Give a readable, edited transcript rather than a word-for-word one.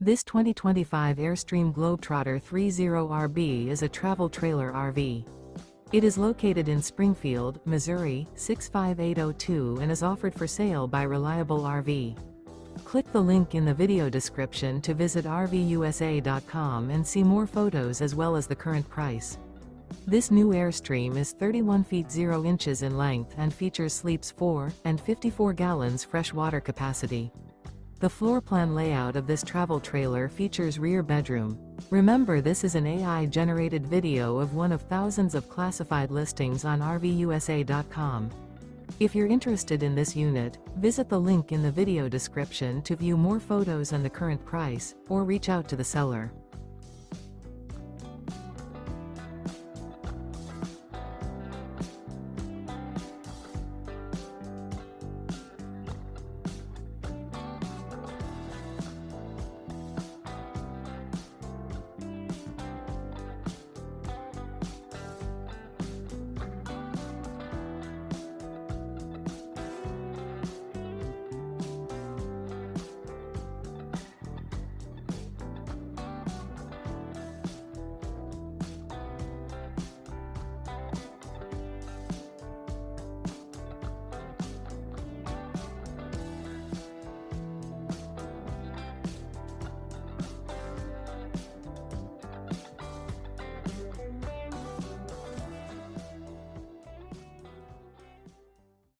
This 2025 Airstream Globetrotter 30RB is a travel trailer RV. It is located in Springfield, Missouri, 65802 and is offered for sale by Reliable RV. Click the link in the video description to visit RVUSA.com and see more photos as well as the current price. This new Airstream is 31 feet 0 inches in length and features sleeps 4 and 54 gallons fresh water capacity. The floor plan layout of this travel trailer features rear bedroom. Remember, this is an AI-generated video of one of thousands of classified listings on RVUSA.com. If you're interested in this unit, visit the link in the video description to view more photos and the current price, or reach out to the seller.